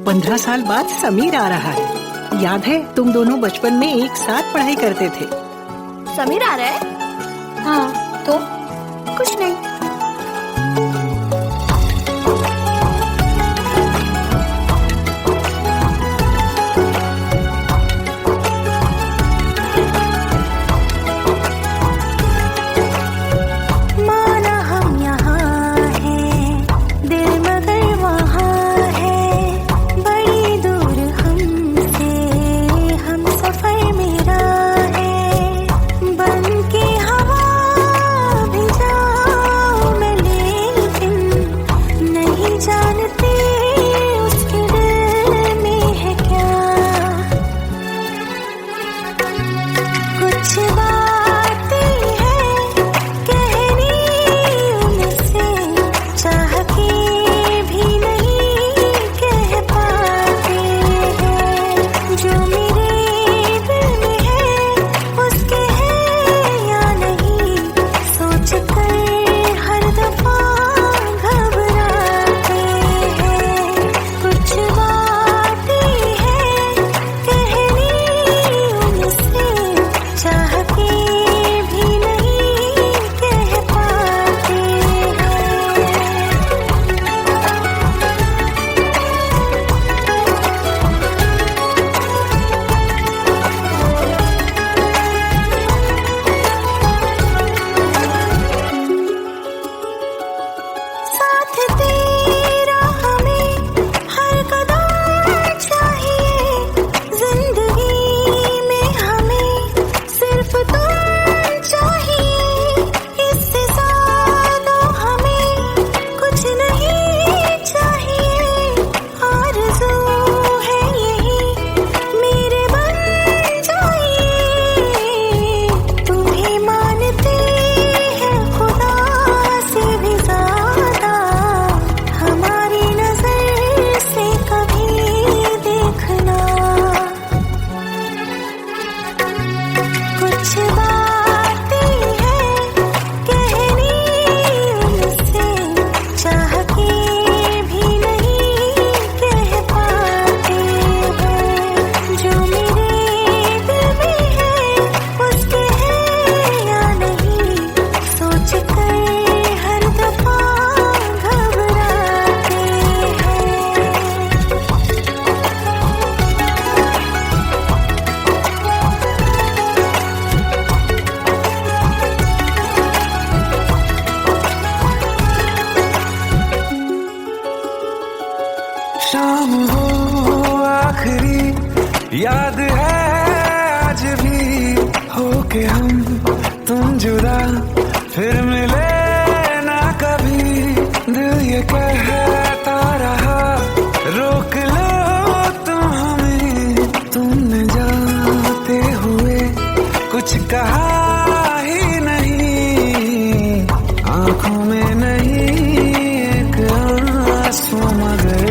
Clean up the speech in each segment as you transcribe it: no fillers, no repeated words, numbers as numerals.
15 साल बाद समीर आ रहा है। याद है तुम दोनों बचपन में एक साथ पढ़ाई करते थे। समीर आ रहा है? हाँ, तो कुछ नहीं। शाम हो आखिरी याद है आज भी होके हम तुम जुदा फिर मिले ना कभी। दिल ये कहता रहा रोक लो तुम हमें, तुमने जाते हुए कुछ कहा ही नहीं। आंखों में नहीं एक आंसू मगर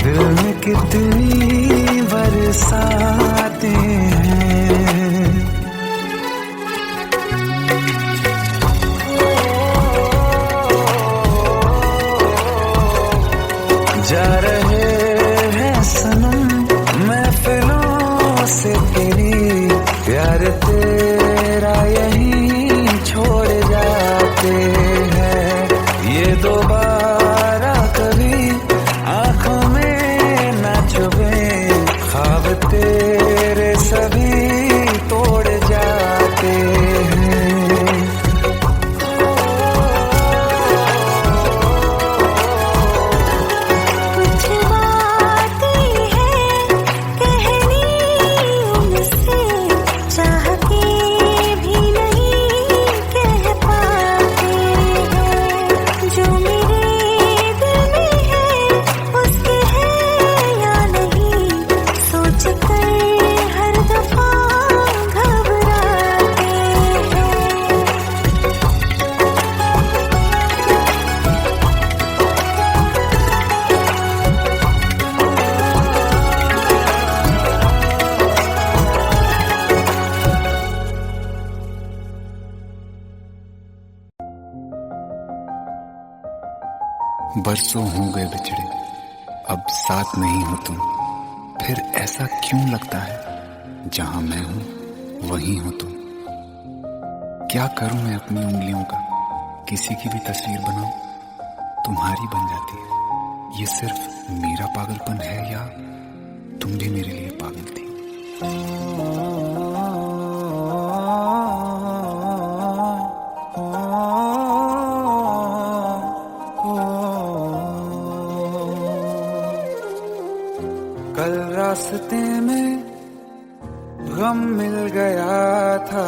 दिल में कितनी बरसाते हैं। जा रहे हैं सनम महफिलों से तेरी, प्यार तेरा यहीं छोड़ जाते हैं। ये दोबारा कभी आंखों में न चुभे, ख्वाब तेरे सभी तोड़ जाते हैं। बरसों हो गए बिछड़े, अब साथ नहीं हो तुम, फिर ऐसा क्यों लगता है जहां मैं हूं वहीं हो तुम। क्या करूं मैं अपनी उंगलियों का, किसी की भी तस्वीर बनाऊं तुम्हारी बन जाती है। ये सिर्फ मेरा पागलपन है या तुम भी मेरे लिए पागल थी। कल रास्ते में गम मिल गया था,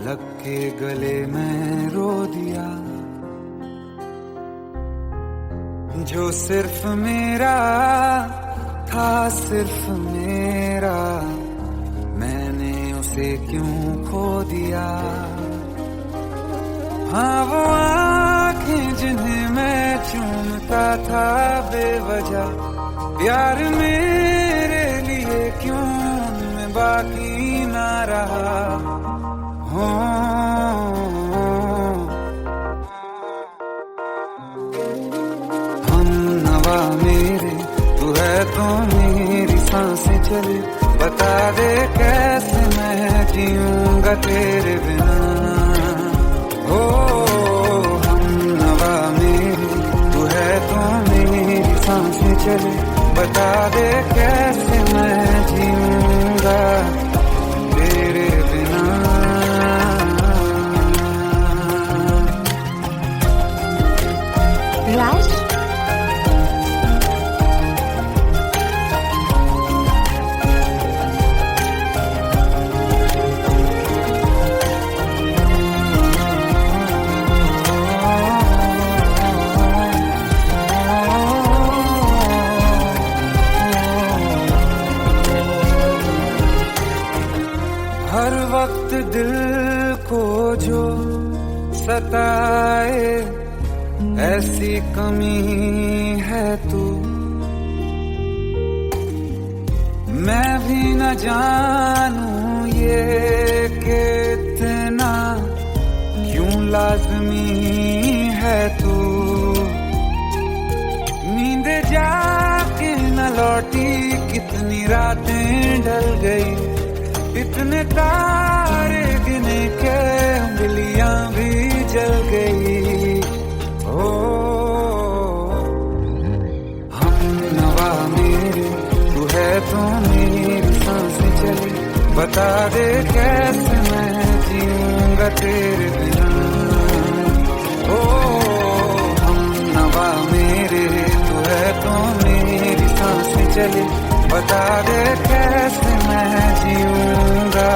लग के गले में रो दिया। जो सिर्फ मेरा था, सिर्फ मेरा, मैंने उसे क्यों खो दिया। हाँ वो आँखें जिन्हें मैं चूमता था बेवजह, प्यार मेरे लिए क्यों उनमें बाकी ना रहा हो। हम नवा मेरे, तू है तो मेरी सांसें चले, बता दे कैसे मैं जीऊंगा तेरे बिना। हो हम नवा मेरे, तू है तो मेरी सांसें चले, बता दे कैसे मैं जीऊंगा तेरे बिना। राज, हर वक्त दिल को जो सताए, ऐसी कमी है तू। मैं भी न जानूं ये कि इतना क्यों लाज़मी है तू। नींद जाके न लौटी, कितनी रातें ढल गई, इतने तारे गिने के उंगलियां भी जल गई। ओ हम नवा मेरे, तू है तो मेरी सांसें चली, बता दे कैसे मैं जीऊंगा तेरे बिना। ओ हम नवा मेरे, तू है तो मेरी सांसें चली, बता दे कैसे मैं जीऊंगा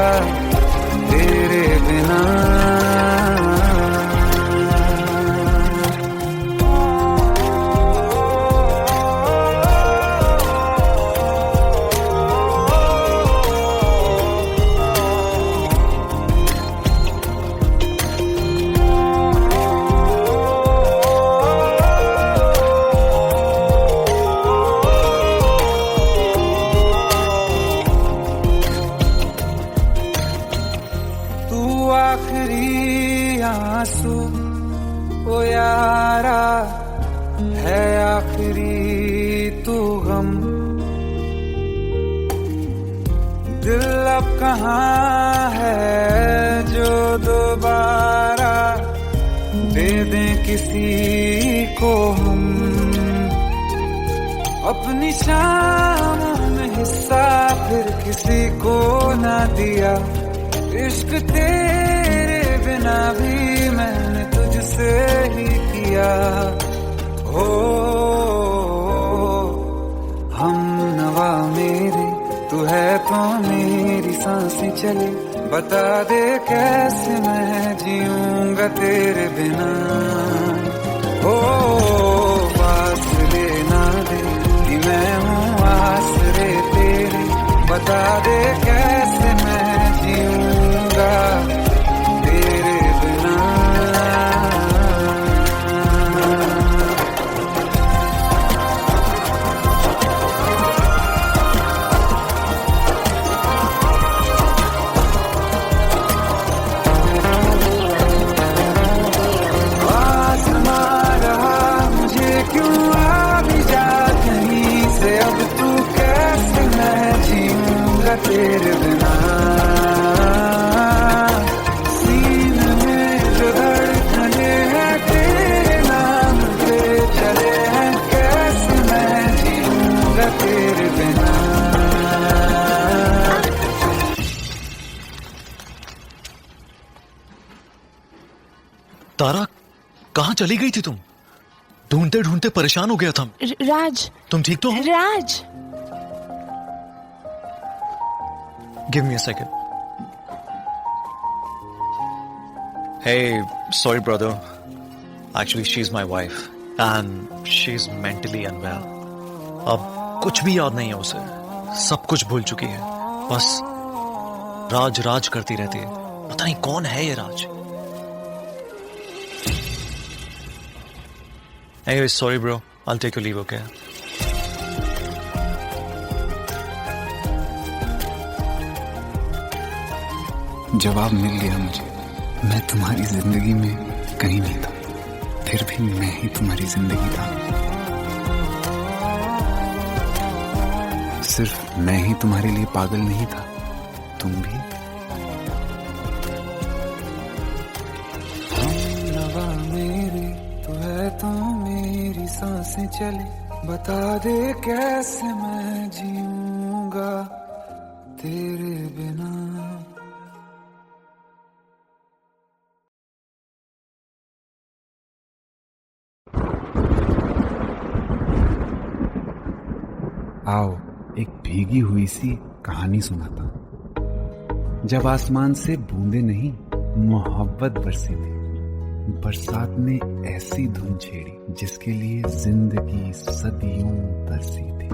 तेरे बिना। आखिरी आंसू ओ यारा है, आखिरी तू गम। दिल अब कहाँ है जो दोबारा दे दें किसी को हम। अपनी शामों में हिस्सा फिर किसी को ना दिया, इश्क तेरे बिना भी मैंने तुझसे ही किया। हो हम नवा मेरे, तू है तो मेरी सांसें चले, बता दे कैसे मैं जीऊंगा तेरे बिना। हो फासले ना दे कि मैं हूँ आसरे तेरे, बता दे कैसे मैं जीऊंगा तेरे बिना। कहाँ चली गई थी तुम? ढूंढते ढूंढते परेशान हो गया था। राज, तुम ठीक तो हो? Raj, give me a second. Hey, sorry brother. Actually, she's my wife and she's mentally unwell. अब कुछ भी याद नहीं है उसे, सब कुछ भूल चुकी है। बस राज राज करती रहती है। पता नहीं कौन है ये राज। Anyway, sorry bro. I'll take your leave, okay? जवाब मिल गया मुझे। मैं तुम्हारी जिंदगी में कहीं नहीं था, फिर भी मैं ही तुम्हारी जिंदगी था। सिर्फ मैं ही तुम्हारे लिए पागल नहीं था, तुम भी। हमनवा मेरी तू है तो मेरी सांसें चले, बता दे कैसे मैं जीऊंगा तेरे बिना। आओ एक भीगी हुई सी कहानी सुनाता। जब आसमान से बूंदे नहीं मोहब्बत बरसी थी, बरसात ने ऐसी धुन छेड़ी जिसके लिए जिंदगी सदियों तरसी थी।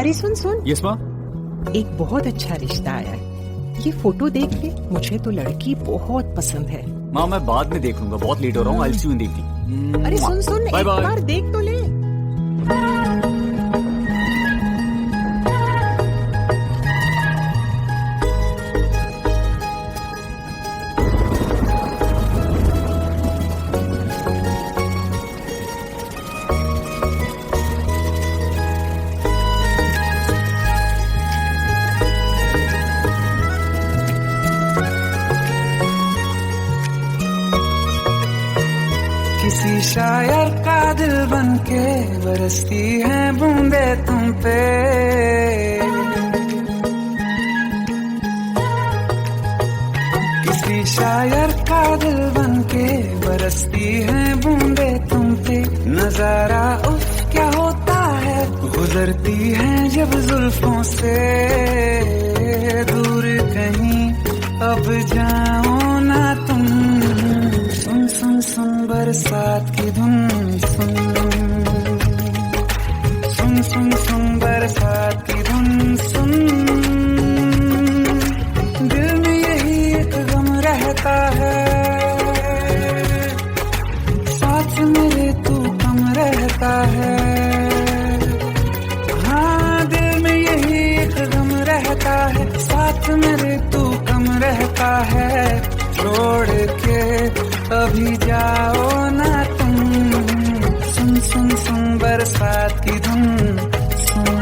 अरे सुन सुन, यस माँ। एक बहुत अच्छा रिश्ता आया है। ये फोटो देख ले, मुझे तो लड़की बहुत पसंद है। माँ मैं बाद में देख लूंगा, बहुत लेट हो रहा हूँ। आई सी यू इन द इवनिंग। अरे सुन सुन, एक बार देख तो ले। किसी शायर का दिल बनके बरसती है बूंदे तुम पे, किसी शायर का दिल बनके बरसती है बूंदे तुम पे। नजारा उफ क्या होता है, गुजरती है जब जुल्फों से। दूर कहीं अब जाओ ना तुम, सुन सुन सुन बरसात की धुन, सुन सुन सुन सुन बरसात की धुन, सुन। दिल में यही एक गम रहता है, साथ मेरे तू कम रहता है। हाँ दिल में यही एक गम रहता है, साथ मेरे तू कम रहता है। छोड़ के अभी जाओ ना तुम, सुन सुन सुन बरसात की धुन, सुन।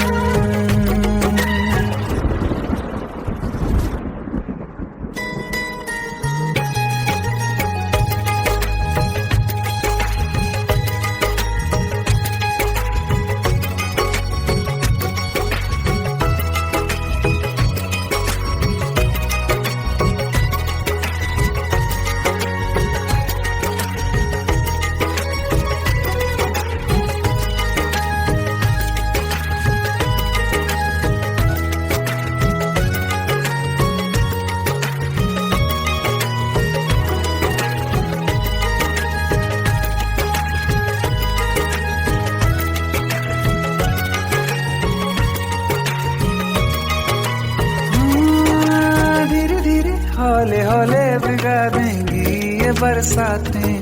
हौले हौले भिगा देंगी ये बरसातें,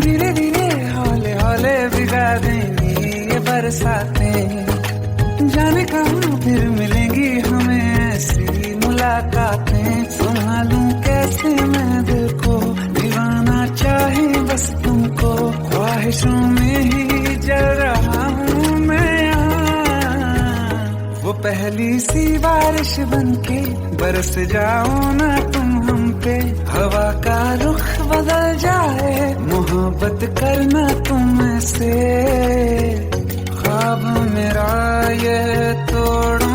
धीरे धीरे हौले हौले भिगा देंगी ये बरसातें। जाने कहाँ फिर मिलेंगी हमें ऐसी मुलाकातें। संभालूं कैसे मैं दिल को, दीवाना चाहे बस तुमको। ख्वाहिशों में ही जल रहा हूँ मैं यहाँ, वो पहली सी बारिश बनके बरस जाओ ना तुम हम पे। हवा का रुख बदल जाए, मोहब्बत करना तुम से। ख्वाब मेरा ये तोड़ो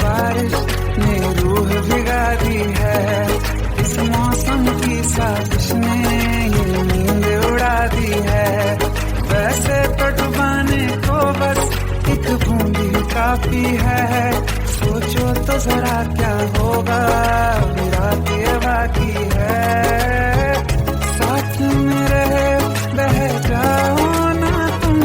बारिश ने रूह भिगा दी है, इस मौसम की साजिश ने ये नींद उड़ा दी है। वैसे तो डुबाने को बस एक बूंद ही काफी है, सोचो तो जरा क्या होगा रात ये बाकी है। साथ में रहे बह जाओ ना तुम,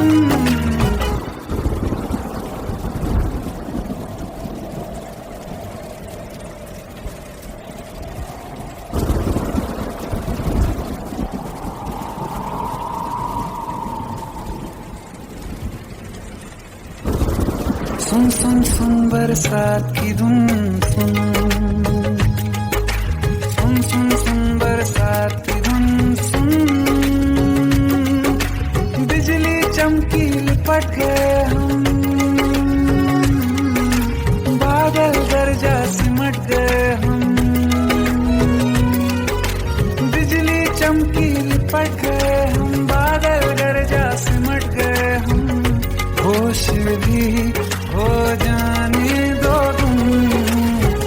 सुन सुन सुन बरसात की धुन सुन, सुन सुन सुन बरसात की धुन सुन। बिजली चमकी लिपट गए हम, बादल गरजा सिमट गए हम। बिजली चमकी लिपट गए हम, बादल गरजा सिमट गए हम। होश भी हो जाने दो तुम,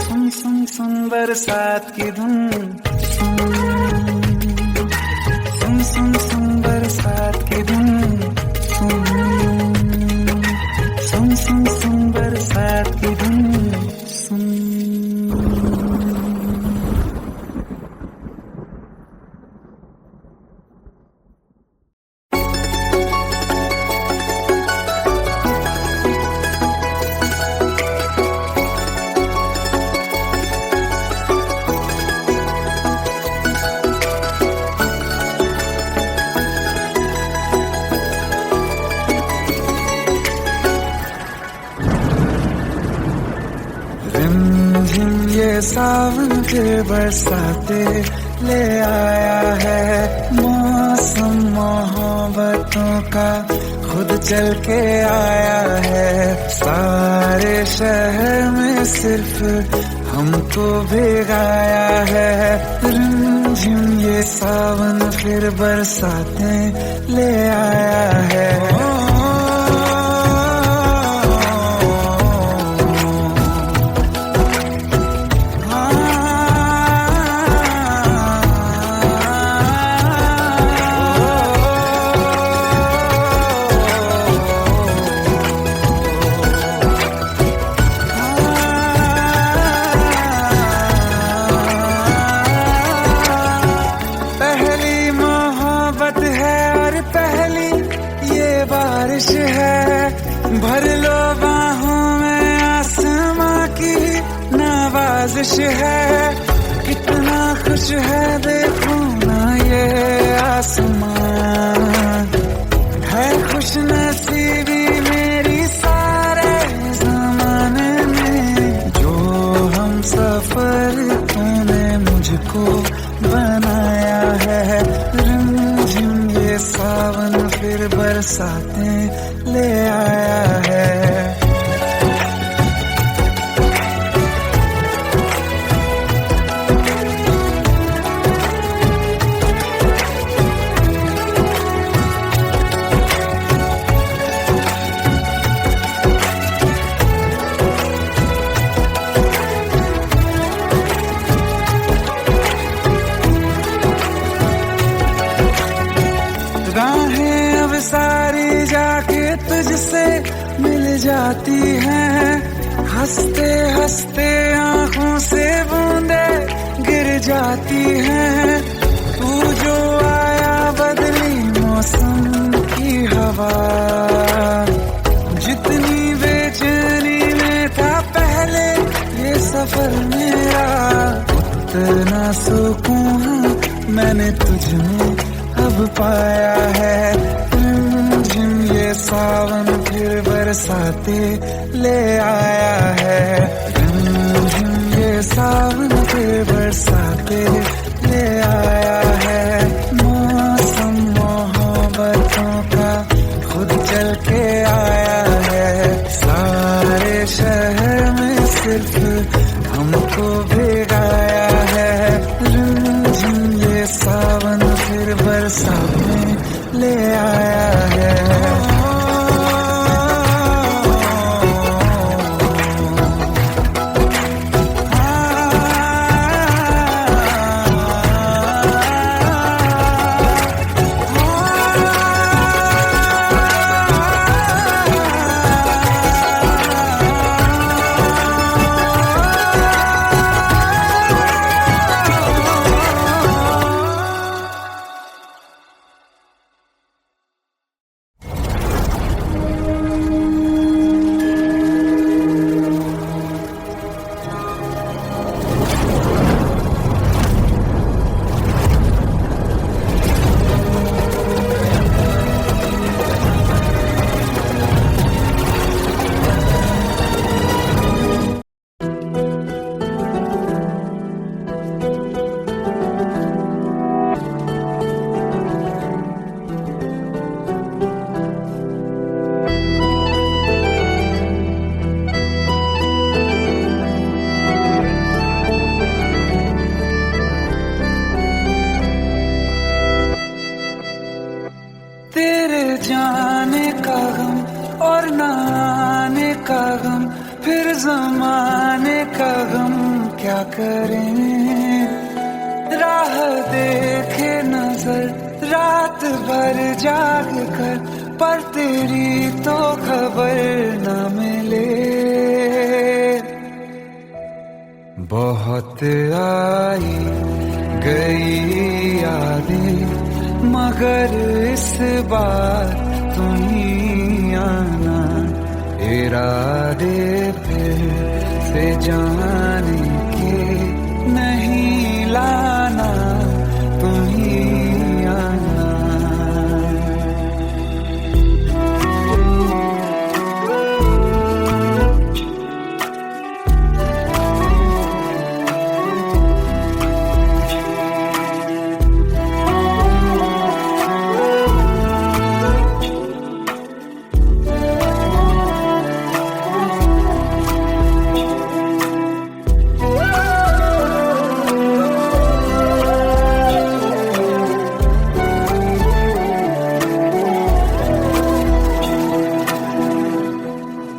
सुन सुन सुन बरसात की धुन सुन, सुन सुन सुन बरसात की धुन सुन, सुन सुन सुन बरसात की धुन सुन। ये सावन के बरसाते ले आया है, मौसम मोहब्बतों का खुद चल के आया है। सारे शहर में सिर्फ हमको भिगाया है, रिमझिम ये सावन फिर बरसाते ले आया है। बारिश है भर लो बाहों में, आसमां की नवाजिश है। कितना खुश है देखो ना ये आसमां, है खुश नसीबी मेरी सारे जमाने में। जो हम सफर तूने मुझको बनाया है, रिमझिम ये सावन फिर बरसाते ले आया है। राहें अब सारी जाके तुझसे मिल जाती हैं, हंसते हंसते आंखों से बूंदे गिर जाती हैं। तू जो आया बदली मौसम की हवा, जितनी बेचैनी में था पहले ये सफर मेरा, उतना सुकून मैंने तुझ में अब पाया है। रिमझिम ये सावन फिर बरसाते ले आया है, रिमझिम ये सावन फिर बरसाते ले आया है। मौसम मोहब्बतों का खुद चल के आया है, सारे शहर में सिर्फ हमको भिगाया है। रिमझिम ये सावन फिर बरसाते ले आया है। का गम, फिर जमाने का गम क्या करें। राह देखे नजर रात भर जाग कर, पर तेरी तो खबर न मिले। बहुत आई गई यादें, मगर इस बार तुम ही आना। इरादे फिर से जाने के नहीं लाना, तुम ही आना।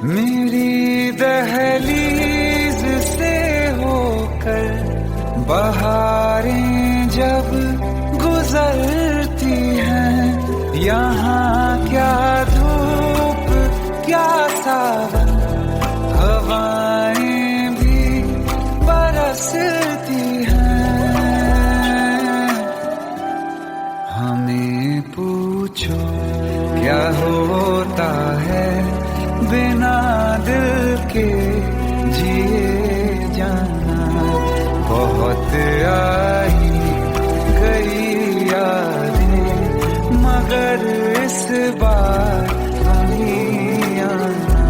मेरी दहलीज से होकर बहारें जब गुजरती हैं, यहाँ क्या धूप क्या सावन, हवाएं भी बरसती हैं। हमें पूछो क्या होता है बिना दिल के जिए जाना। बहुत आई गई यादें, मगर इस बार नहीं आना।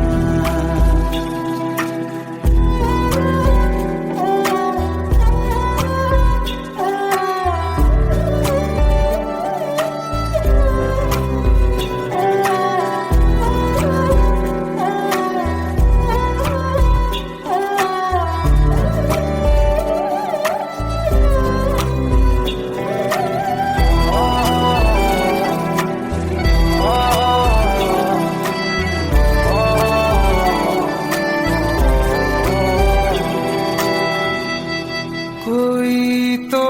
कोई तो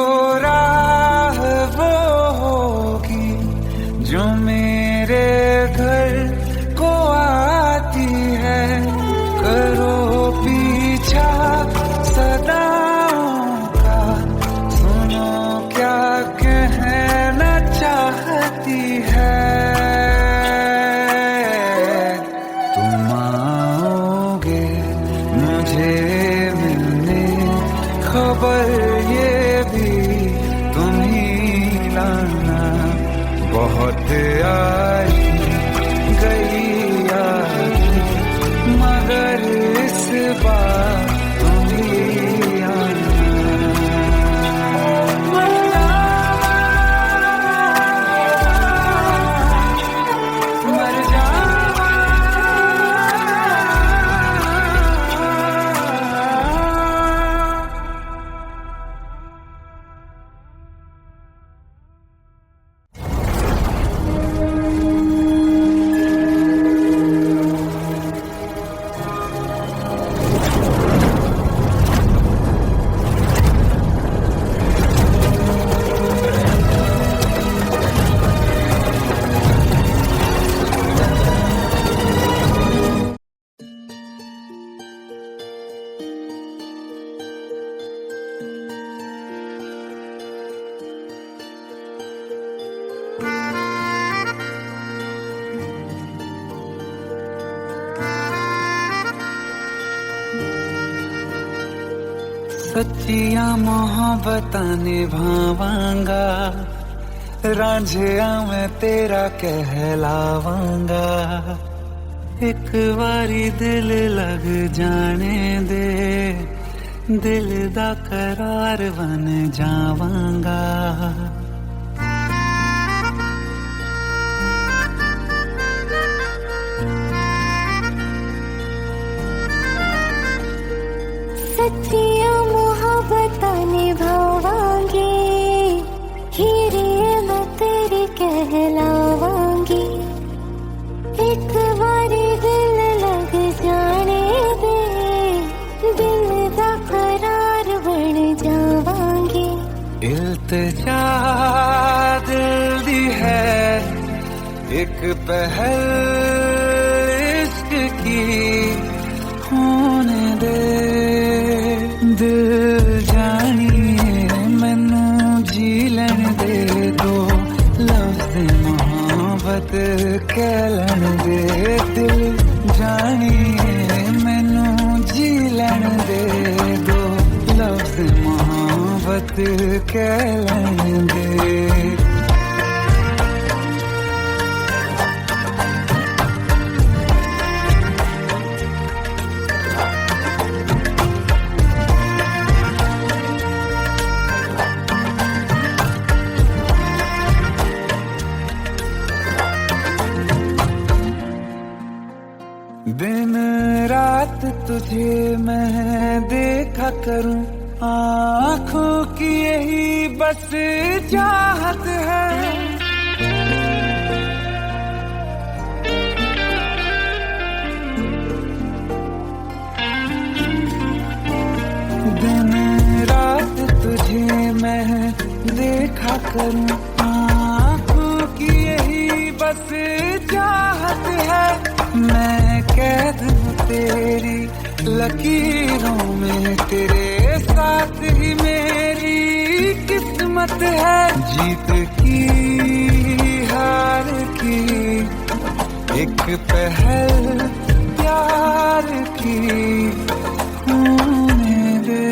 राह वो होगी जो मेरे घर को आती है। करो पीछा सदाओं का, सुनो क्या कहना चाहती है। तुम आओगे मुझे मिलने, खबर ये भी तुम ही लाना। बहुत आई गई यादें, मगर इस बार तुम ही आना। मर जावा सच्चियां मोहब्बतां निभावांगा, रांझिया मैं तेरा कहलावांगा। एक बारी दिल लग जाने दे, दिल दा करार बन जावांगा। सच्चियां मोहब्बतां निभावांगी, हीरे मैं तेरी कहलावांगी। एक बारी दिल लग जाए इल्तिजा दिल दी है एक पहल इश्क की होने दे दिल जानिए मैनू जी लैन दे दो लफ्ज़ मोहब्बत कह लैन दे दिल जानिए मैनू जी लैन दे दो लफ्ज़ मोहब्बत कह लैन दे दिन रात तुझे मैं देखा करूं आँखों की यही बस चाहत है दिन रात तुझे मैं देखा करूं आँखों की यही बस चाहत है मैं कैद हूँ तेरी लकीरों में तेरे साथ ही मेरी किस्मत है जीत की हार की एक पहल प्यार की होने दे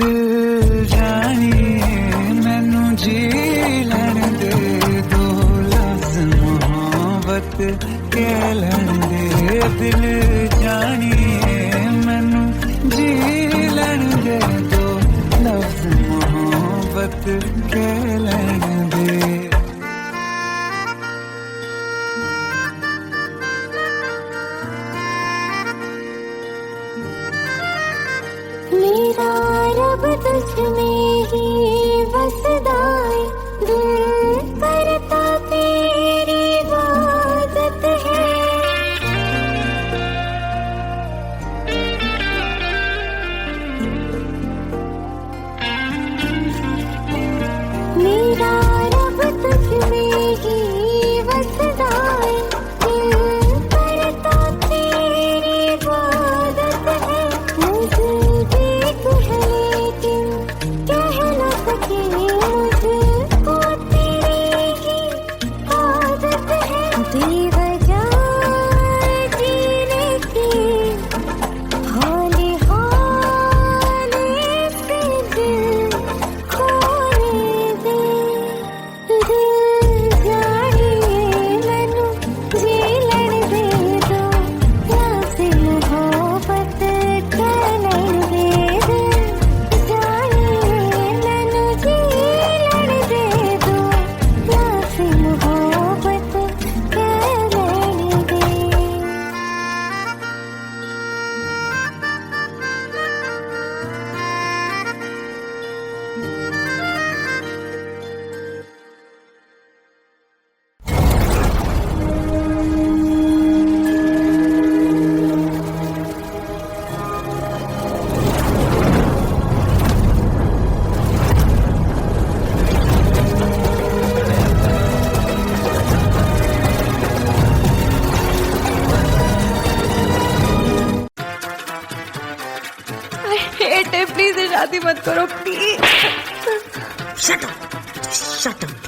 दिल जानिए मैनू जी लैन दे दो लफ्ज़ मोहब्बत कह लैन दे दिल जानिए मैनू जी लैन दे दो लफ्ज़ मोहब्बत कह लैन दे मेरा रब तुझ में ही बसदा है दिल करता तेरी इबादत है मेरा रब तुझ में ही बसदा है दिल करता तेरी इबादत है मुझे देख है लेकिन कह न सके मुझको तेरी ही आदत है बेवजह जीने की हौले हौले से दिल खोने दे दिल जानिए मैनू जी लैन दे दो लफ्ज़ मोहब्बत कह लैन दे दिल जानिए मैनू जी लैन दे दो लफ्ज़ मोहब्बत कह लैन दे हेट है प्लीज शादी मत करो please shut up shut up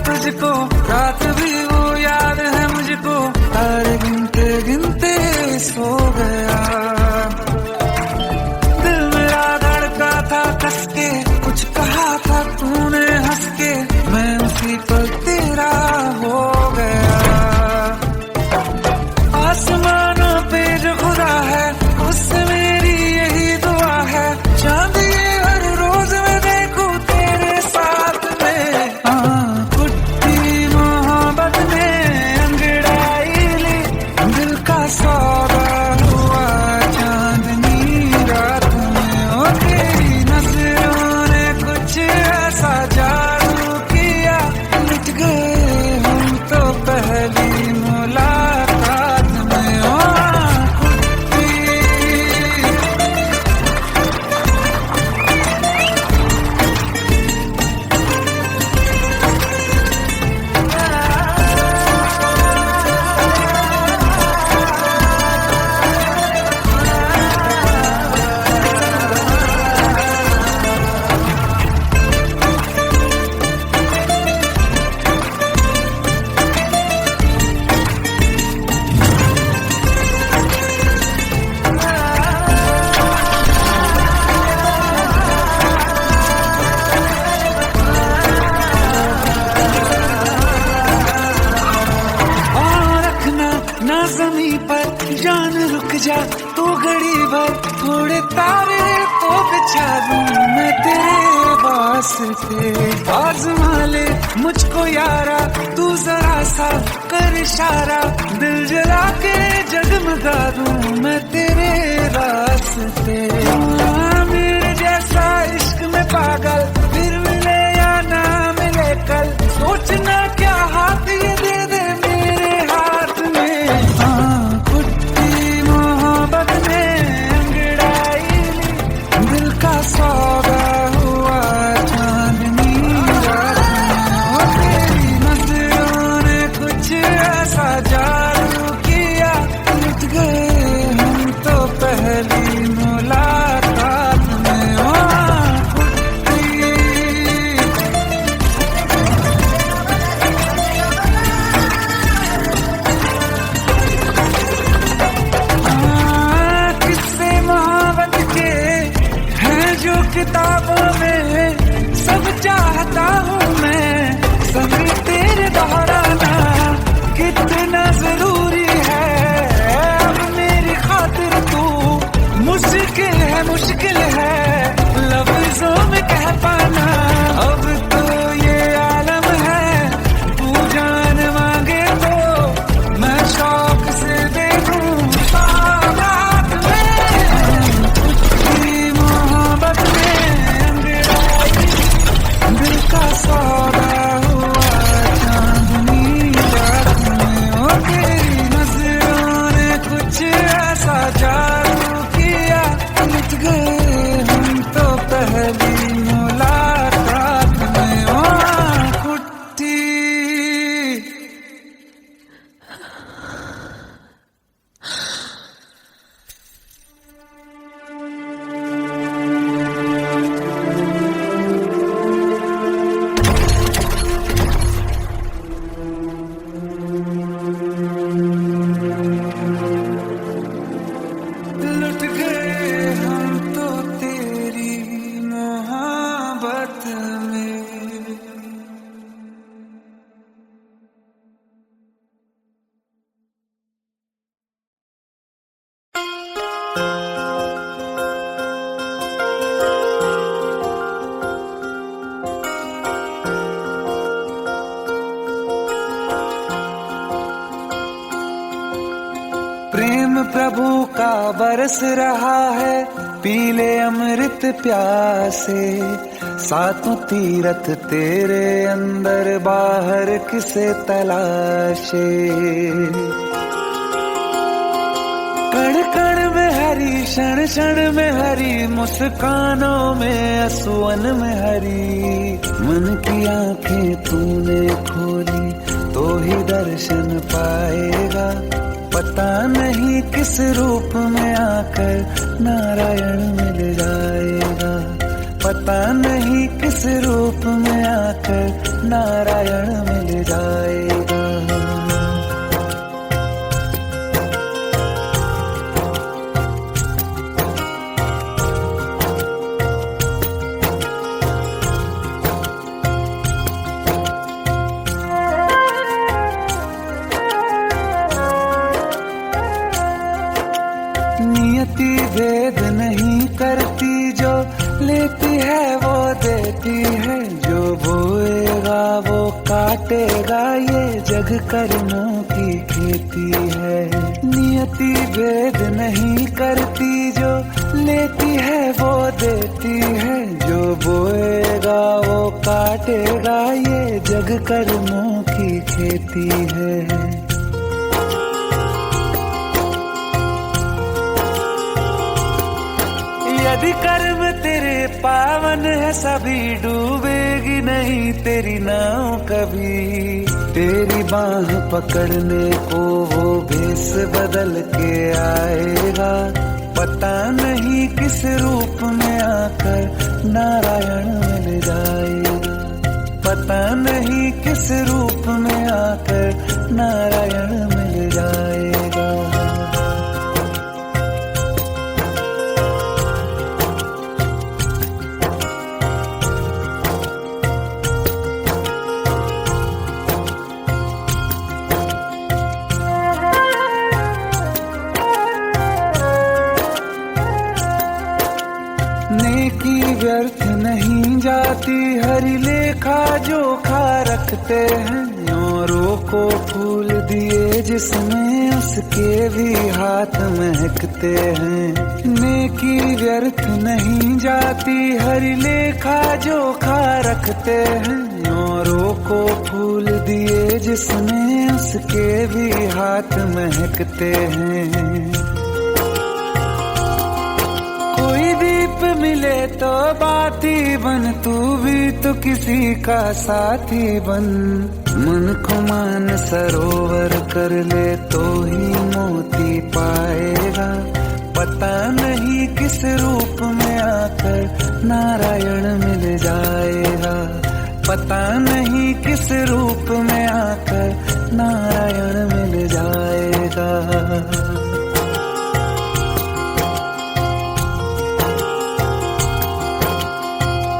तुझको रात भी वो याद है मुझको तारे गिनते गिनते सो गया दिल मेरा धड़का था कस के कुछ कहा था तूने हंस के सौदा हुआ चांदनी रात में। ओ तेरी नजरों ने कुछ ऐसा जादू किया, मिट गए हम तो पहली मुलाकात में। ओ ना ज़मीं पर जान रुक जा तू घड़ी भर, थोड़े तारे तो बिछा दूं मैं तेरे वास्ते। आज़मा ले मुझको यारा तू जरा सा कर इशारा, दिल जला के जगमगा दूं मैं तेरे रास्ते। मेरे जैसा इश्क में पागल फिर मिले या ना मिले कल, सोचना क्या हाथ ये दे दे मेरे हाथ में। हाँ कुट्टी मोहब्बत में अंगड़ाई ली, दिल का सौदा हुआ चांदनी रात में। ओ तेरी नजरों ने कुछ ऐसा जादू किया, मिट गए हम तो पहली मुलाकात में। ओ किताबों में सब चाहता हूँ मैं, संग तेरे दोहराना कितना जरूरी है। अब मेरी खातिर तू मुश्किल है लफ्जों में कह पाना। अब तो ये आलम है तू जान मांगे तो मैं शौक से दे दूँ सौगात में। तेरी मोहब्बत दिल का सौदा हुआ चांदनी रात में। ओ तेरी नजरों ने कुछ ऐसा जादू किया, मिट गए हम तो पहली मुलाकात में। ओ कुट्टी लुट गए हम तो तेरी मोहब्बत में। प्रेम प्रभु का बरस रहा है, पीले अमृत प्यासे। सातों तीरथ तेरे अंदर बाहर किसे तलाशे। कण कण में हरी क्षण क्षण में हरी, मुस्कानों में असुवन में हरी। मन की आंखें तूने खोली तो ही दर्शन पाएगा, पता नहीं किस रूप में आकर नारायण मिल जाएगा। पता नहीं किस रूप में आकर नारायण मिल जाएगा। नियति भेद नहीं करती, जो लेती है वो देती है, जो बोएगा वो काटेगा, ये जग कर्मों की खेती है। नियति भेद नहीं करती, जो लेती है वो देती है, जो बोएगा वो काटेगा, ये जग कर्मों की खेती है। यदि कर्म तेरे पावन है, सभी डूबेगी नहीं तेरी नाव कभी। तेरी बाह पकड़ने को वो भेष बदल के आएगा, पता नहीं किस रूप में आकर नारायण मिल जाएगा, पता नहीं किस रूप में आकर नारायण मिल जाएगा। नेकी व्यर्थ नहीं जाती, हरि लेखा जोखा रखते हैं, औरों को फूल दिए जिसमें उसके भी हाथ महकते हैं। नेकी व्यर्थ नहीं जाती, हरि लेखा जोखा रखते हैं, औरों को फूल दिए जिसमें उसके भी हाथ महकते हैं। कोई दीप मिले तो बाती बन, तू भी तो किसी का साथी बन। मन को मान सरोवर कर ले तो ही मोती पाएगा, पता नहीं किस रूप में आकर नारायण मिल जाएगा, पता नहीं किस रूप में आकर नारायण मिल जाएगा।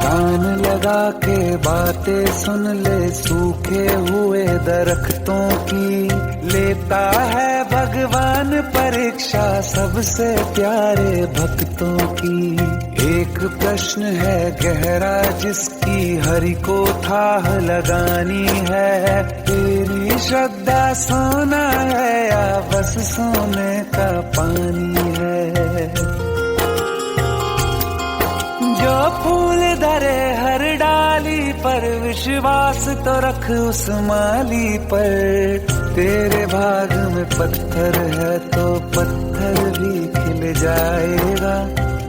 कान लगा के बातें सुन ले सूखे हुए दरख्तों की, लेता है भगवान परीक्षा सबसे प्यारे भक्तों की। एक प्रश्न है गहरा जिसकी हरि को थाह लगानी है, तेरी श्रद्धा सोना है या बस सोने का पानी है। जो फूल धरे हर डाली पर, विश्वास तो रख उस माली पर। तेरे भाग में पत्थर है तो पत्थर भी खिल जाएगा,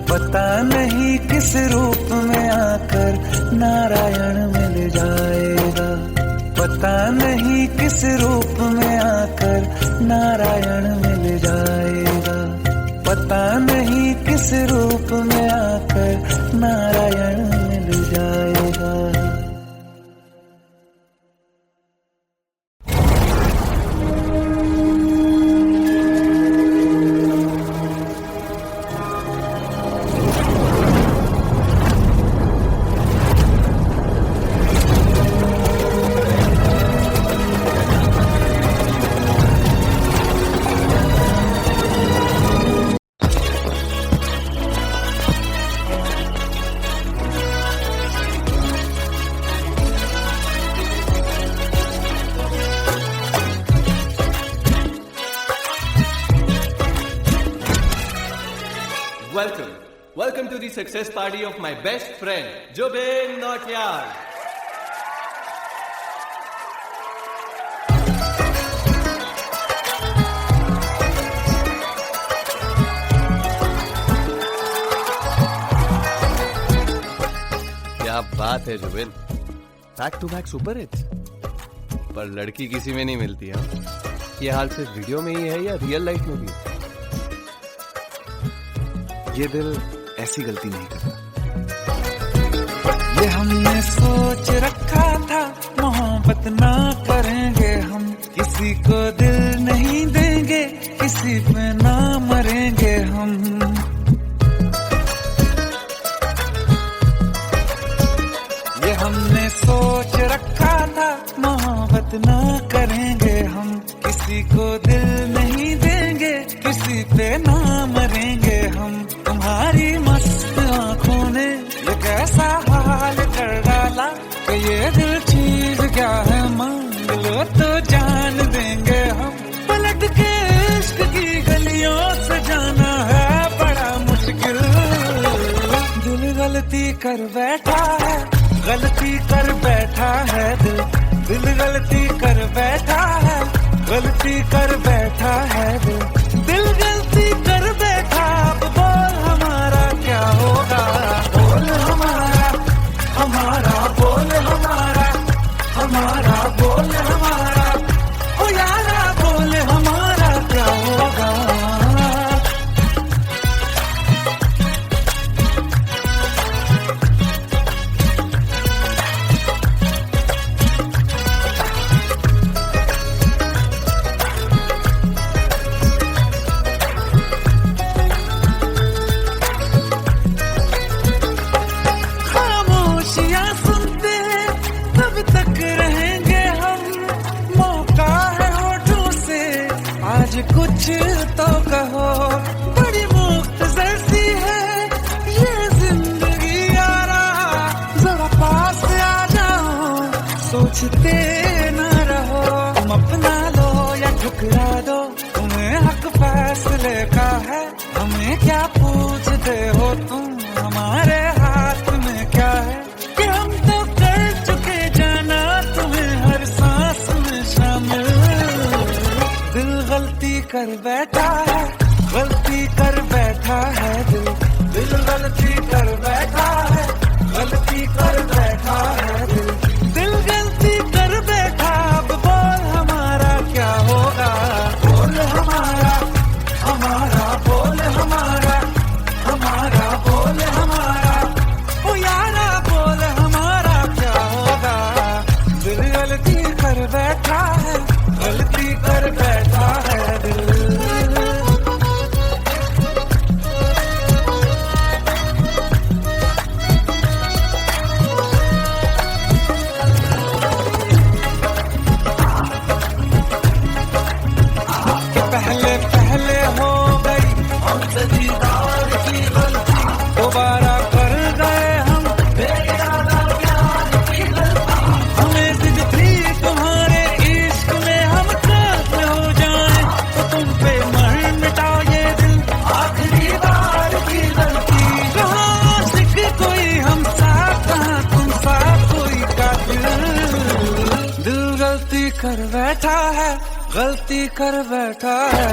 पता नहीं किस रूप में आकर नारायण मिल जाएगा, पता नहीं किस रूप में आकर नारायण मिल जाएगा, पता नहीं किस रूप में आकर नारायण मिल जाएगा। Welcome to the success party of my best friend, Jobin Notyard. क्या बात है Zubeen, back to back super hits. पर लड़की किसी में नहीं मिलती है। ये हाल सिर्फ वीडियो में ही है या रियल लाइफ में भी? ये दिल ऐसी गलती नहीं करता। ये हमने सोच रखा था मोहब्बत ना करेंगे हम, किसी को दिल नहीं देंगे, किसी पे ना मरेंगे हम। ये हमने सोच रखा था मोहब्बत ना करेंगे हम, किसी को दिल नहीं देंगे, किसी पे ना मरेंगे। ये दिल चीज क्या है, मांग लो तो जान देंगे हम। पलट के इश्क की गलियों से जाना है बड़ा मुश्किल। दिल गलती कर बैठा है, गलती कर बैठा है दिल। दिल गलती कर बैठा है, गलती कर बैठा है दिल। दिल गलती कर बैठा, अब बोल हमारा क्या होगा। बोल हमारा, हमारा बोल हमारा, हमारा बोल हमारा, ओ यारा बोल हमारा क्या होगा। खामोशियां सुनते तब तक रहेंगे हम। मौका है होठों से आज कुछ तो कहो। बड़ी मुख्तसर सी है ये जिंदगी यारा, जरा पास आ जाओ, सोचते न रहो। तुम अपना लो या ठुकरा दो, तुम्हें हक फैसले का है। हमें क्या पूछते हो तुम, हमारे हाथ में क्या है। कि हम तो कर चुके जाना तुम्हें हर सांस में शामिल। दिल गलती कर बैठा है, गलती कर बैठा है दिल। दिल गलती कर बैठा है, गलती कर बैठा है दिल। दिल गलती कर बैठा, अब बोल हमारा क्या होगा। बोल हमारा, हमारा बोल हमारा, हमारा बोल हमारा, ओ यारा बोल हमारा क्या होगा। दिल गलती कर बैठा है, गलती कर बैठा है दिल। 'गलती कर बैठा है, गलती कर बैठा है,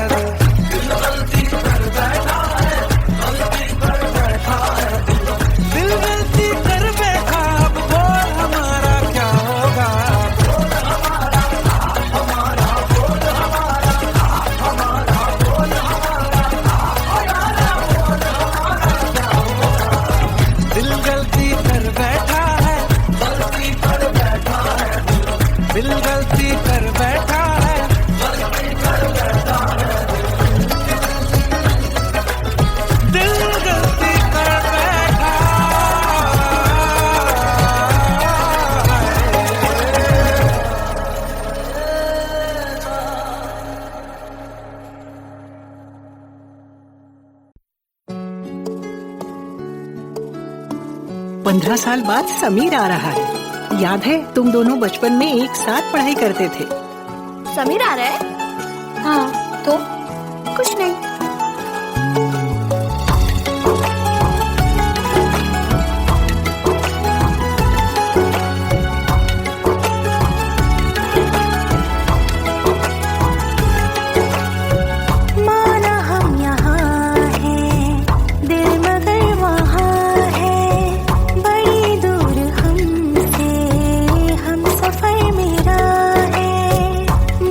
दिल गलती कर बैठा है, गलती कर बैठा है, दिल गलती कर बैठा, अब बोल हमारा क्या होगा, बोल हमारा, हमारा बोल हमारा, हमारा बोल हमारा, बोल हमारा क्या होगा, दिल गलती कर बैठा है, गलती कर बैठा है, दिल गलती कर बैठा है, गलती कर बैठा है, दिल गलती कर बैठा है। 15 साल बाद समीर आ रहा है। याद है तुम दोनों बचपन में एक साथ पढ़ाई करते थे। समीर आ रहा है? हाँ, तो कुछ नहीं।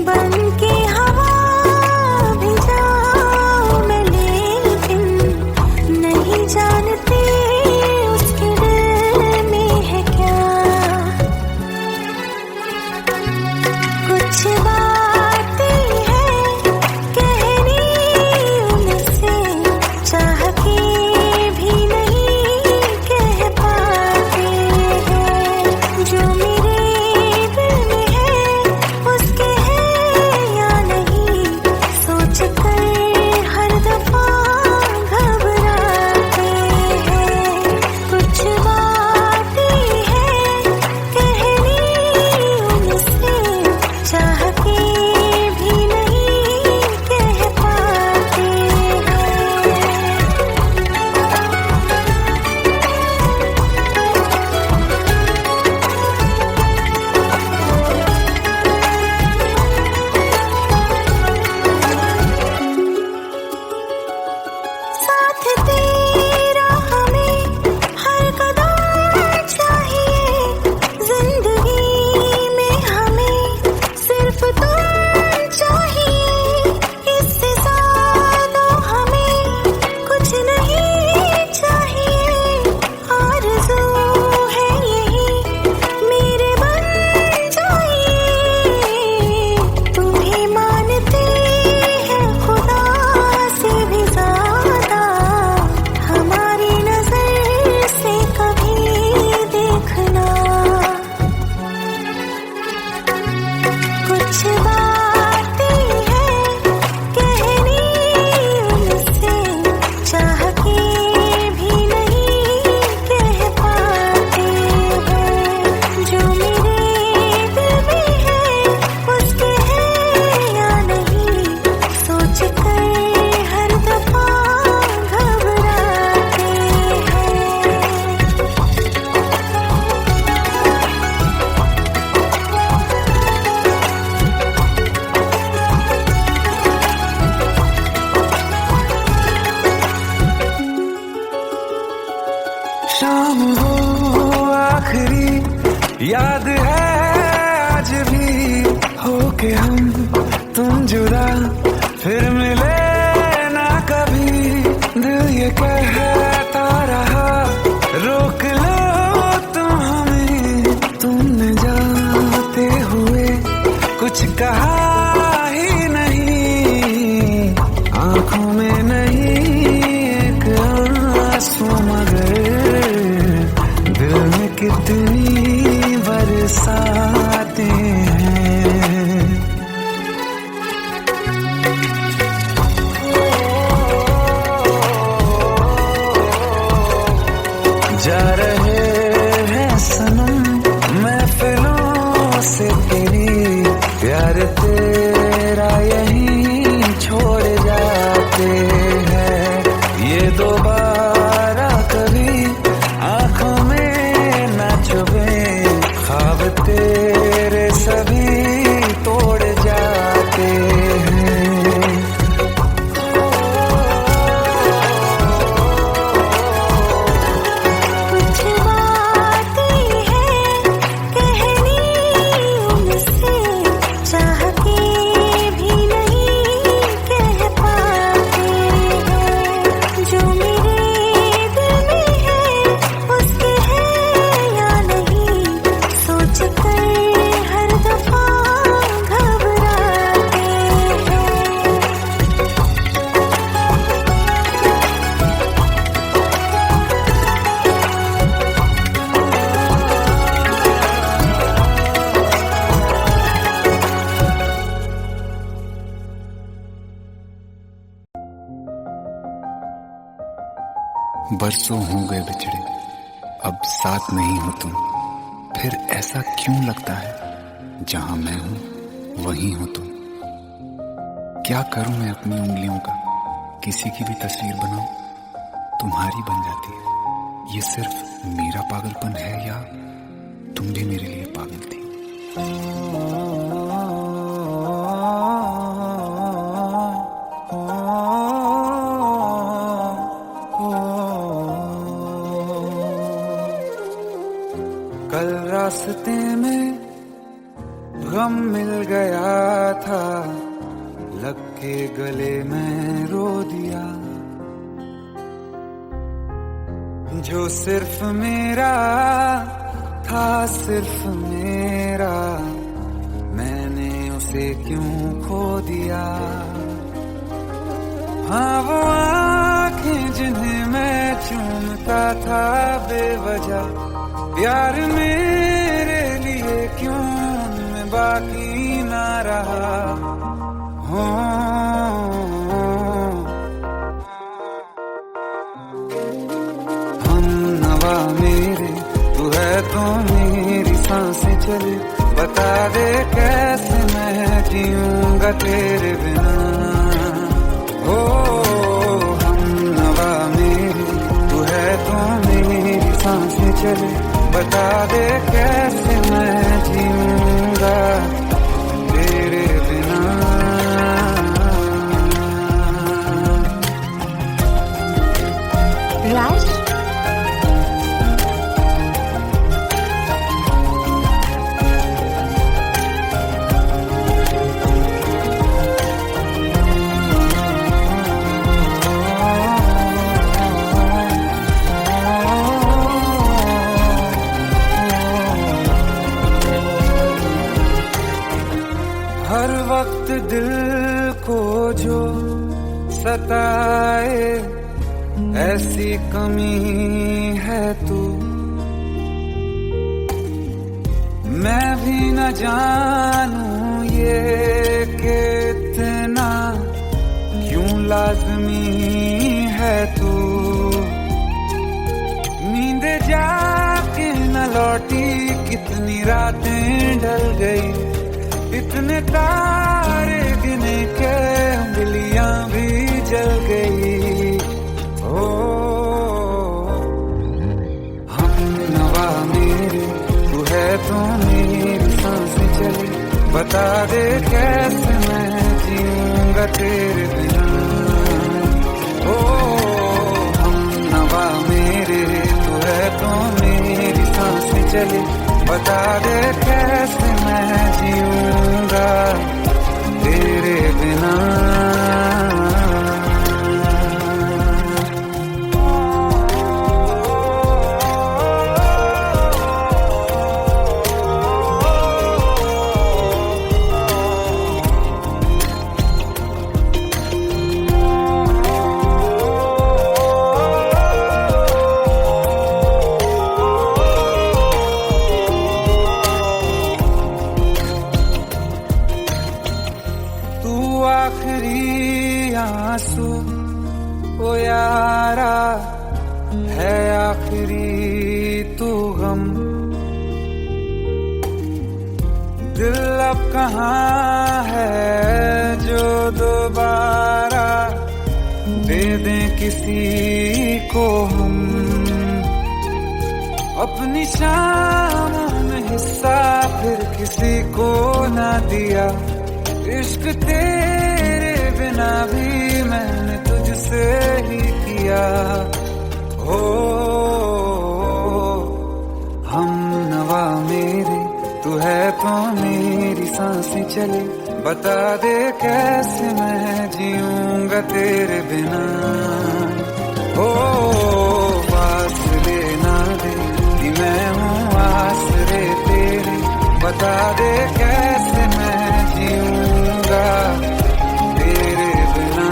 बन के हवा भी जा तेरा हमें हर कदम चाहिए, जिंदगी में हमें सिर्फ तुम चाहिए, इससे ज्यादा हमें कुछ नहीं चाहिए, आरज़ू है यही मेरे बन जाइए, तुम्हें मानते हैं खुदा से भी ज्यादा, हमारी नजर से कभी देखना, कुछ बातें हैं कहनी उनसे, चाह के भी नहीं कह पाते हैं, जो मेरे दिल में है उसके है या नहीं, सोच कर हर दफा घबराते हैं। शाम हो आखिरी याद है आज भी, होके हम तुम जुदा फिर मिले ना कभी, दिल ये कहता रहा रोक लो तुम हमें, तुमने जाते हुए कुछ कहा ही नहीं, आंखों में नहीं एक आंसू मगर दिल में कितनी बरसाते हैं। जा रहे हैं सनम महफिलों से तेरी, प्यार तेरा यहीं छोड़ जाते हैं, ये दोबारा कभी आंखों में न चुभे, ख्वाब तेरे सभी तोड़ जाते हैं। कुछ बातें हैं कहनी उनसे, चाह के भी नहीं कह पाते हैं, जो मेरे दिल में है उसके है या नहीं, सोच कर हर दफा घबराते हैं। बरसों हो गए बिछड़े, अब साथ नहीं हो तुम, फिर ऐसा क्यों लगता है जहां मैं हूं वहीं हो तुम। क्या करूं मैं अपनी उंगलियों का, किसी की भी तस्वीर बनाऊं तुम्हारी बन जाती है। ये सिर्फ मेरा पागलपन है या तुम भी मेरे लिए पागल थी। कल रास्ते में गम मिल गया था, लग के गले में रो दिया, जो सिर्फ मेरा था सिर्फ मेरा, मैंने उसे क्यों खो दिया। हाँ वो आँखें जिन्हें मैं चूमता था बेवजह, प्यार मेरे लिए क्यों उनमें बाकी ना रहा हो। हम नवा मेरे तू है तो मेरी सांसें चले, बता दे कैसे मैं जीऊंगा तेरे बिना। ओ हम नवा मेरे तू है तो मेरी सांसें चले, बता दे कैसे मैं जीऊंगा तेरे बिना। जताए ऐसी कमी है तू, मैं भी न जानूं ये कि इतना क्यों लाज़मी है तू। नींद जाके न लौटी कितनी रातें ढल गई, इतने तारे गिने के उंगलियां भी जल गई। ओ हम नवा मेरे तू है तो मेरी सांसें चली, बता दे कैसे मैं जीऊंगा तेरे बिना। ओ हम नवा मेरे तू है तो मेरी सांसें चली, बता दे कैसे मैं जीऊंगा तेरे बिना। आखिरी आंसू ओ यारा है, आखिरी तू गम। दिल अब कहाँ है जो दोबारा दे दें किसी को हम। अपनी शामों में हिस्सा फिर किसी को ना दिया, इश्क तेरे बिना भी मैंने तुझसे ही किया। हो हम नवा मेरे तू है तो मेरी सांसें चले, बता दे कैसे मैं जीऊंगा तेरे बिना। हो फासले ना दे कि मैं हूँ आसरे तेरे, बता दे कैसे मैं जीऊंगा तेरे बिना।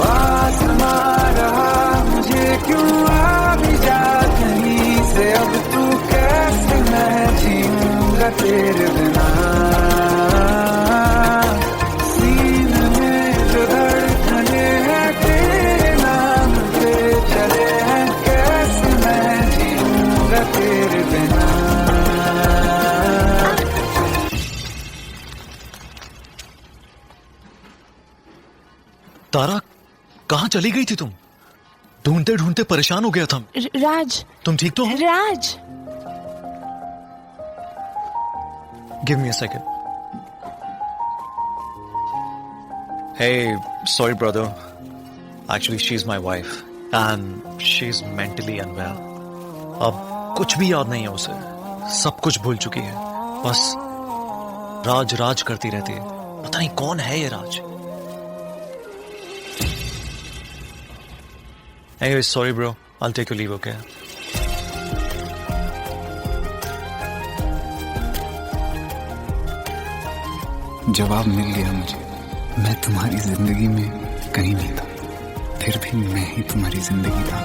आसमां रहा मुझे क्यों आ भी जा कहीं से, अब तू कैसे मैं जीऊंगा तेरे बिना। सीने में जो धड़कने हैं तेरे नाम पे चले हैं, कैसे मैं जीऊंगा तेरे बिना। तारा कहाँ चली गई थी तुम? ढूंढते ढूंढते परेशान हो गया था। राज, तुम ठीक तो हो? राज। Give me a second. Hey, sorry brother. Actually, she's my wife and she's mentally unwell. अब कुछ भी याद नहीं है उसे, सब कुछ भूल चुकी है। बस राज राज करती रहती है। पता नहीं कौन है ये राज। Anyway, sorry bro. I'll take your leave, okay? जवाब मिल गया मुझे। मैं तुम्हारी जिंदगी में कहीं नहीं था, फिर भी मैं ही तुम्हारी जिंदगी था।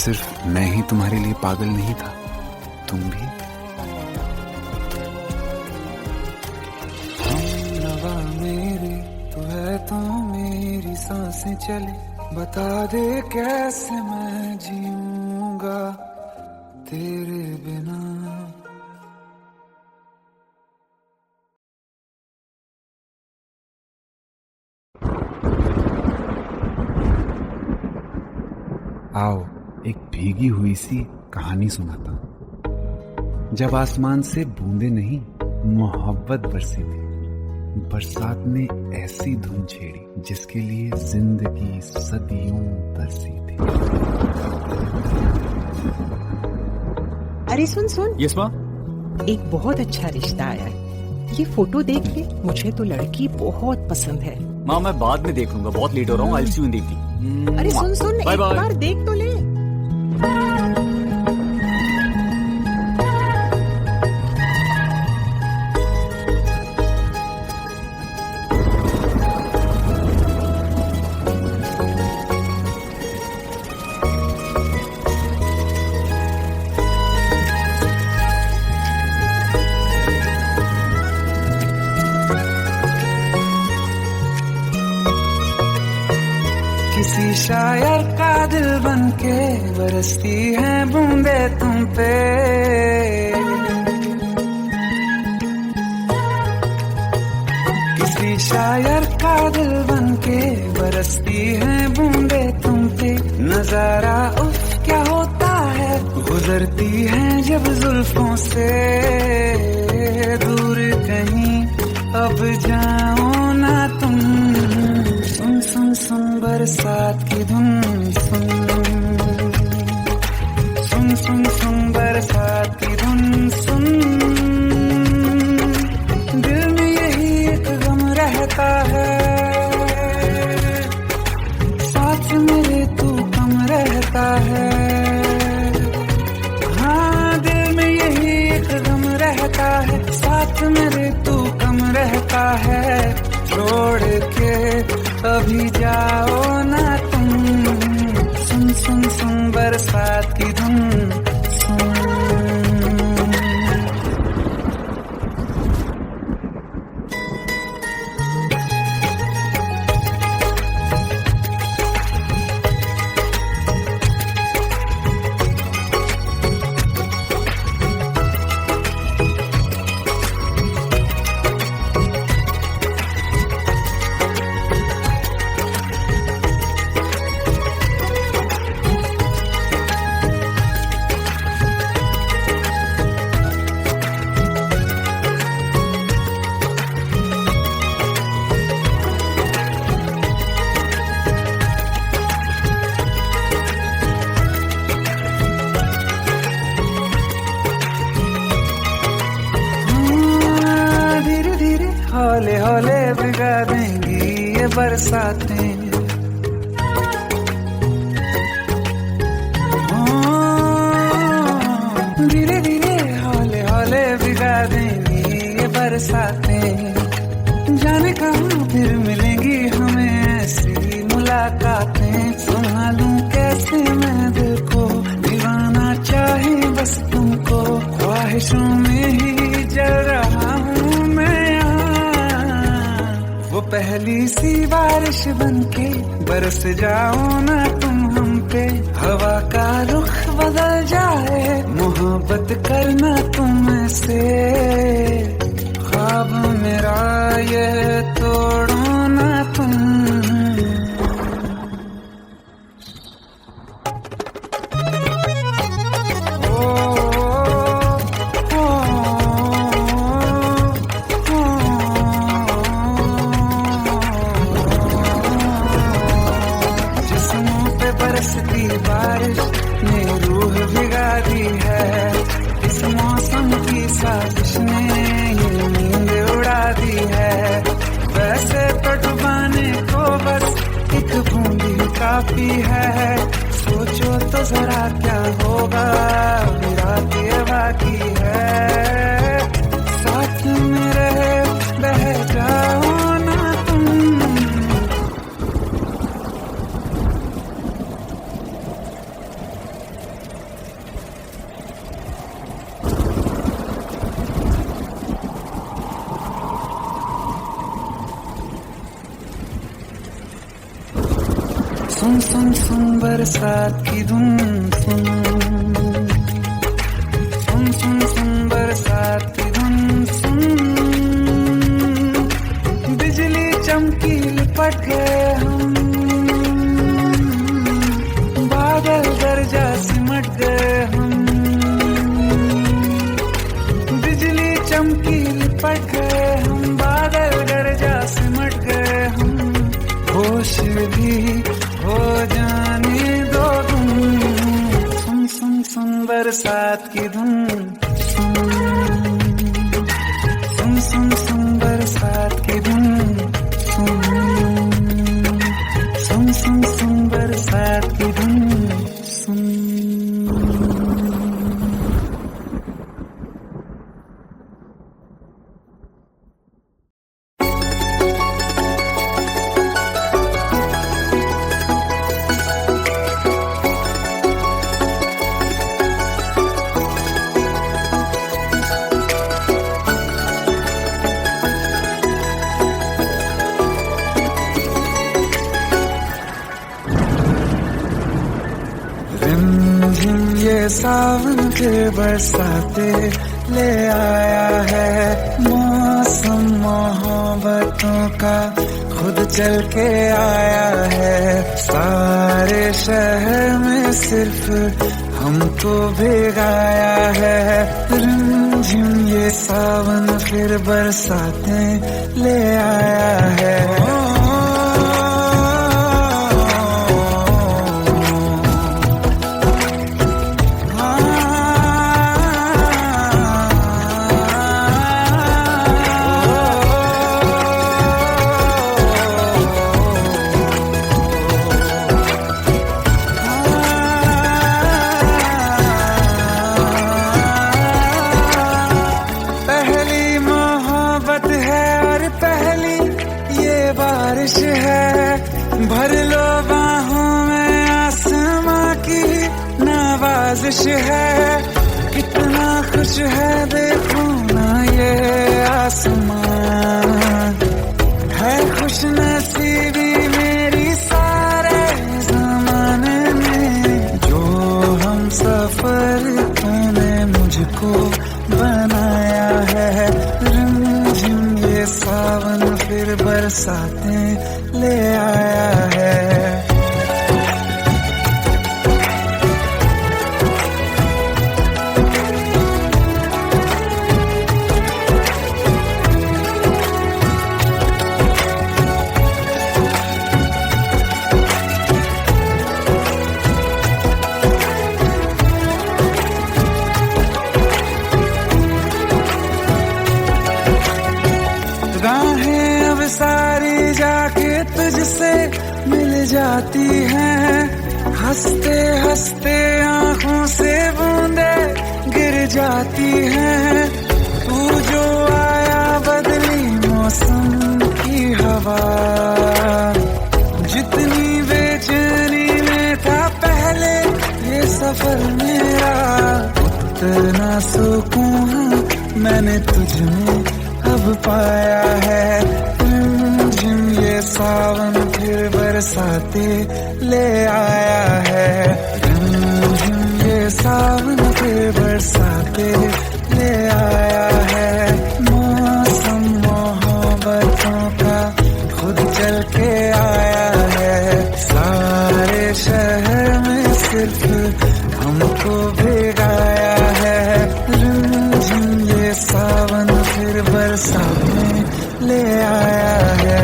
सिर्फ मैं ही तुम्हारे लिए पागल नहीं था, तुम भी। हम नवा मेरे तू है तो मेरी सांसें चले, बता दे कैसे मैं जीऊंगा तेरे बिना। आओ एक भीगी हुई सी कहानी सुनाता हूं। जब आसमान से बूंदे नहीं मोहब्बत बरसी थी, बरसात ने ऐसी धुन छेड़ी जिसके लिए जिंदगी सदियों तरसी थी। अरे सुन सुन, यस माँ। एक बहुत अच्छा रिश्ता आया है, ये फोटो देख ले, मुझे तो लड़की बहुत पसंद है। माँ मैं बाद में देख लूंगा, बहुत लेट हो रहा हूँ। आई सी यू इन द इवनिंग। अरे सुन सुन, Bye एक bye. बार देख तो ले। किसी शायर का दिल बनके बरसती है बूंदे तुम पे, किसी शायर का दिल बनके बरसती है बूंदे तुम पे। नजारा उफ क्या होता है, गुजरती है जब जुल्फों से दूर कहीं अब जाओ ना तुम। सुन सुन सुन बरसात की धुन, सुन सुन सुन सुन बरसात की धुन सुन। दिल में यही एक गम रहता है, साथ मेरे तू कम रहता है। हाँ दिल में यही एक गम रहता है, साथ मेरे तू कम रहता है। छोड़ के अभी जाओ ना तुम, सुन सुन सुन बरसात की धुन सुन। हौले हौले भिगा देंगी ये बरसातें, धीरे धीरे हौले हौले भिगा देंगी ये बरसातें। जाने कहाँ फिर मिलेंगी हमें ऐसी मुलाकातें। संभालूं कैसे मैं दिल को, दीवाना चाहे बस तुमको। ख्वाहिशों में ही जल रहा हूँ मैं यहाँ, वो पहली सी बारिश बनके बरस जाओ ना तुम हम पे। हवा का रुख बदल जाए, मोहब्बत करना तुम से। ख्वाब मेरा ये तोड़ो ना तुम। बरसती बारिश ने रूह भिगा दी है, इस मौसम की साजिश ने ये नींद उड़ा दी है। वैसे तो डुबाने को बस एक बूंदी काफी है, सोचो तो जरा क्या होगा, रात ये बाकी है। साथ में रहे बह जाओ ना तुम। सुन सुन सुन बरसात की धुन सुन, सुन सुन सुन बरसात की धुन सुन। बिजली चमकी लिपट गए हम, बादल गरजा सिमट गए हम। बिजली चमकी लिपट गए हम, बादल गरजा सिमट गए हम। होश भी हो जाने दो तुम, सुन सुन सुन बरसात की धुन सुन, सुन सुन सावन के बरसाते ले आया है। मौसम मोहब्बतों का खुद चल के आया है। सारे शहर में सिर्फ हमको भिगाया है। रिमझिम ये सावन फिर बरसाते ले आया है। भर लो बाहों में आसमां की नवाजिश है। कितना खुश है देखो ना ये आसमान। है खुश नसीबी मेरी सारे जमाने में। जो हम सफर तूने मुझको बनाया है। रिमझिम ये सावन फिर बरसाते ले आया है। राहें अब सारी जाके तुझसे मिल जाती हैं। हंसते हंसते आंखों से बूंदे गिर जाती हैं। तू जो आया बदली मौसम की हवा। जितनी बेचैनी में था पहले ये सफर मेरा, उतना सुकून मैंने तुझ में अब पाया है। रिमझिम ये सावन फिर बरसाते ले आया है। रिमझिम ये सावन फिर बरसाते ले आया है। मौसम मोहब्बतों का खुद चल के आया है। सारे शहर में सिर्फ हमको भिगाया है। रिमझिम ये सावन फिर बरसाते ले आया है।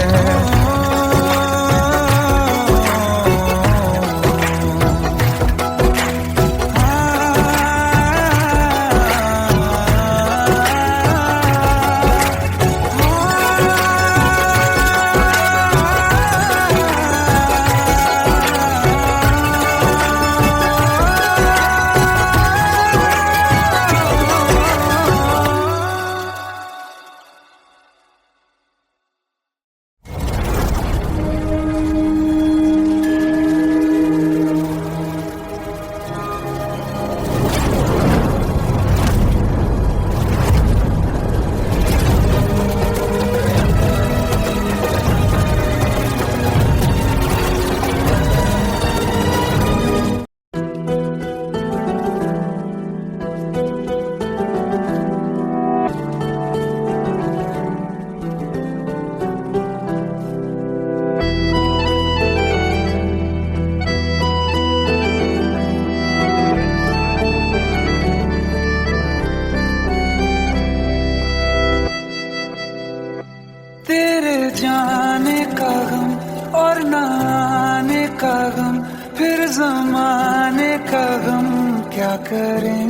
जाने का गम और न आने का गम, फिर जमाने का गम क्या करें।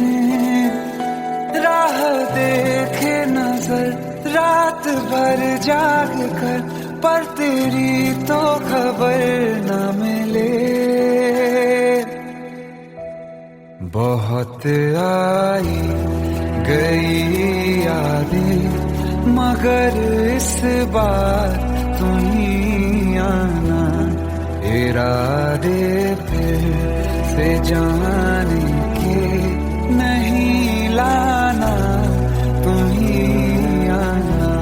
राह देखे नजर रात भर जाग कर, पर तेरी तो खबर न मिले। बहुत आई गई यादें, मगर इस बार तुम ही आना। इरादे फिर से जाने के नहीं लाना, तुम ही आना।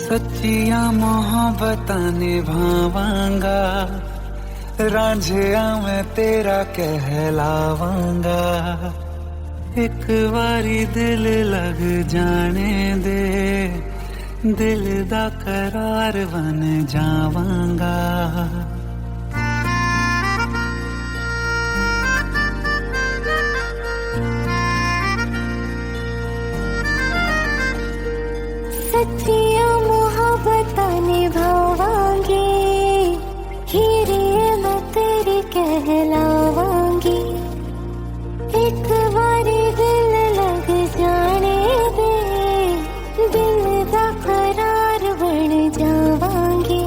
सच्चियां मोहब्बतां निभावांगा, रांझिया मैं तेरा कहलावांगा। एक बारी दिल लग जाने दे, दिल दा करार बन जावांगा। सच्चियां मोहब्बतां निभावांगी, हीरे मैं तेरी कहलावांगी। एक बारी दिल लग जाने दे, दिल दा करार बन जावांगी।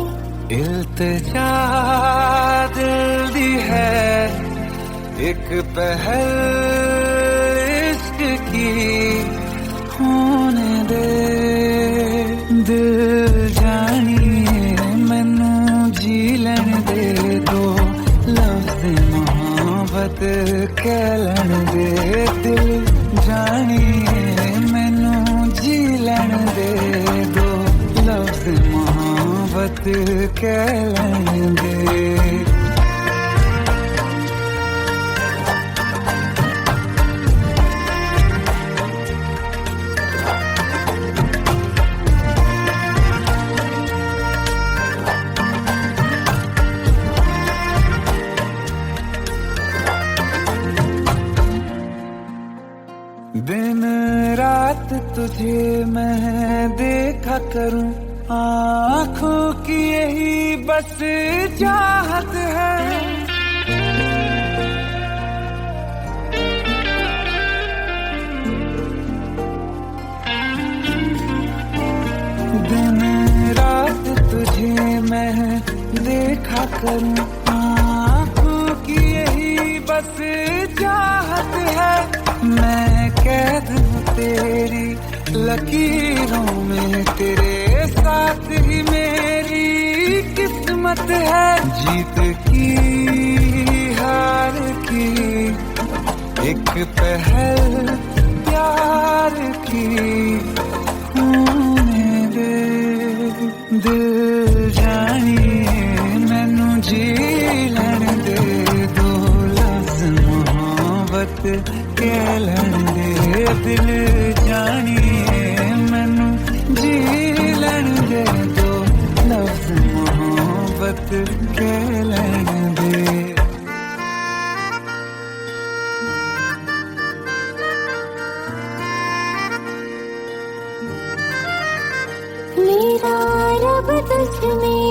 इल्तिजा दिल दी है एक पहल इश्क की, होने दे दिल जानिए मैनू जी लैन दे दो, लफ्ज़ मोहब्बत कह लैन दे। दिल जानिए मैनू जी लैन दे दो, लफ्ज़ मोहब्बत कह लैन दे। दिन रात तुझे मैं देखा करूं, आँखों की यही बस चाहत है। दिन रात तुझे मैं देखा करूं, आँखों की यही बस चाहत है। मैं कैद हूँ तेरी लकीरों में, तेरे साथ ही मेरी किस्मत है। जीत की हार की एक पहल प्यार की, होने दे दिल जानिए मैनू जी लैन दे दो, लफ्ज़ मोहब्बत कह लैन दे। दिल जानिए मैनू जी लैन दे दो, लफ्ज़ मोहब्बत कह लैन दे। मेरा रब तुझ में